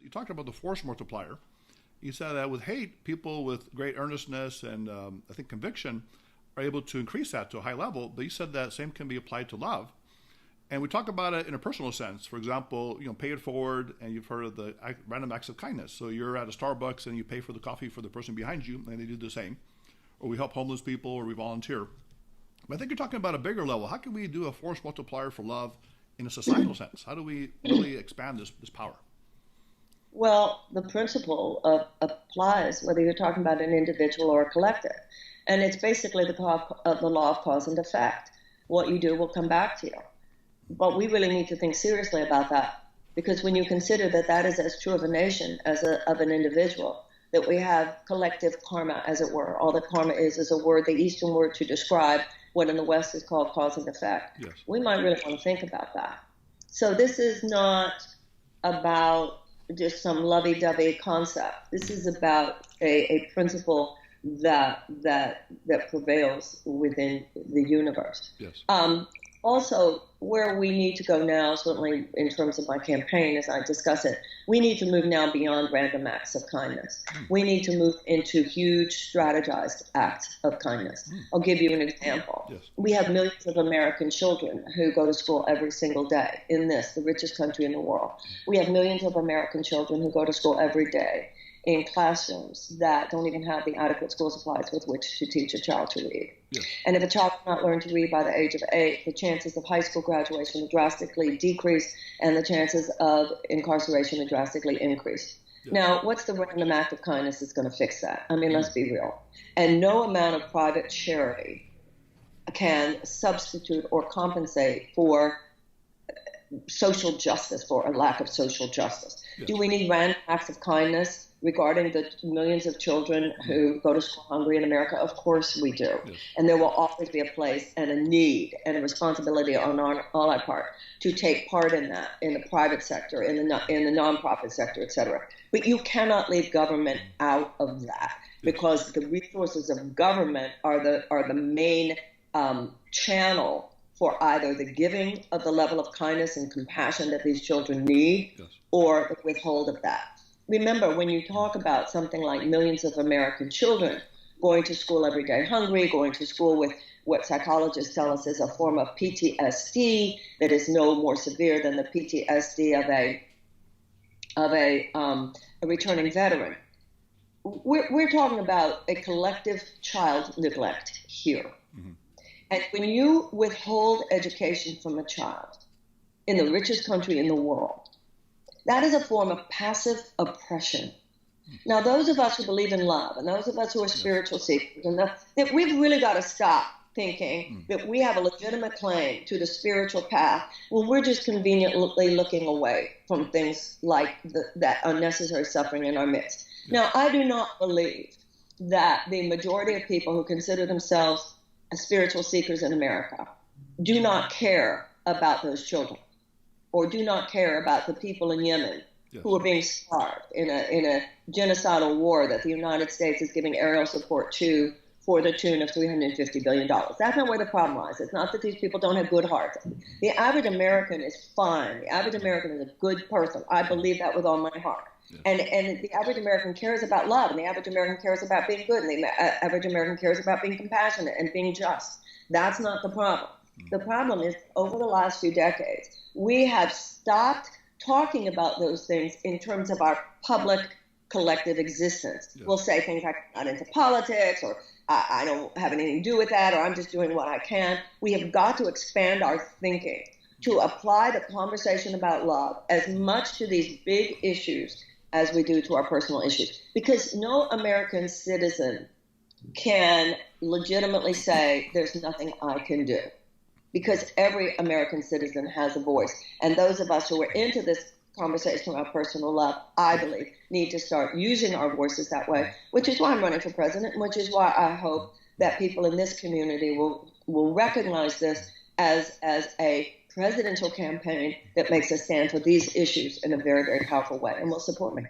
you talked about the force multiplier. You said that with hate, people with great earnestness and I think conviction are able to increase that to a high level. But you said that same can be applied to love. And we talk about it in a personal sense. For example, pay it forward, and you've heard of the random acts of kindness. So you're at a Starbucks and you pay for the coffee for the person behind you, and they do the same. Or we help homeless people, or we volunteer. But I think you're talking about a bigger level. How can we do a force multiplier for love in a societal sense? How do we really expand this power? Well, the principle applies whether you're talking about an individual or a collective. And it's basically the law of cause and effect. What you do will come back to you. But we really need to think seriously about that, because when you consider that that is as true of a nation as of an individual, that we have collective karma, as it were. All that karma is a word, the Eastern word to describe what in the West is called cause and effect. Yes. We might really want to think about that. So this is not about just some lovey-dovey concept. This is about a principle that prevails within the universe. Yes. Also, where we need to go now, certainly in terms of my campaign as I discuss it, we need to move now beyond random acts of kindness. We need to move into huge strategized acts of kindness. I'll give you an example. Yes. We have millions of American children who go to school every single day in the richest country in the world. We have millions of American children who go to school every day in classrooms that don't even have the adequate school supplies with which to teach a child to read. Yes. And if a child cannot learn to read by the age of 8, the chances of high school graduation will drastically decrease, and the chances of incarceration will drastically increase. Yes. Now, what's the random act of kindness that's going to fix that? I mean, let's be real. And no amount of private charity can substitute or compensate for social justice, for a lack of social justice. Yes. Do we need random acts of kindness regarding the millions of children who go to school hungry in America? Of course we do. Yes. And there will always be a place and a need and a responsibility on all our part to take part in that, in the private sector, in the nonprofit sector, et cetera. But you cannot leave government out of that, because the resources of government are the main channel for either the giving of the level of kindness and compassion that these children need, Yes. or the withhold of that. Remember, when you talk about something like millions of American children going to school every day hungry, going to school with what psychologists tell us is a form of PTSD that is no more severe than the PTSD of a returning veteran. We're talking about a collective child neglect here. Mm-hmm. And when you withhold education from a child in the richest country in the world, that is a form of passive oppression. Now, those of us who believe in love, and those of us who are spiritual seekers, and that we've really got to stop thinking that we have a legitimate claim to the spiritual path when we're just conveniently looking away from things like that unnecessary suffering in our midst. Now, I do not believe that the majority of people who consider themselves as spiritual seekers in America do not care about those children, or do not care about the people in Yemen who are being starved in a genocidal war that the United States is giving aerial support to for the tune of $350 billion. That's not where the problem lies. It's not that these people don't have good hearts. The average American is fine. The average American is a good person. I believe that with all my heart. Yes. And the average American cares about love, and the average American cares about being good, and the average American cares about being compassionate and being just. That's not the problem. The problem is, over the last few decades, we have stopped talking about those things in terms of our public collective existence. Yes. We'll say things like, I'm not into politics, or I don't have anything to do with that, or I'm just doing what I can. We have got to expand our thinking to apply the conversation about love as much to these big issues as we do to our personal issues. Because no American citizen can legitimately say there's nothing I can do. Because every American citizen has a voice. And those of us who are into this conversation about personal love, I believe, need to start using our voices that way, which is why I'm running for president, and which is why I hope that people in this community will recognize this as a presidential campaign that makes a stand for these issues in a very, very powerful way, and will support me.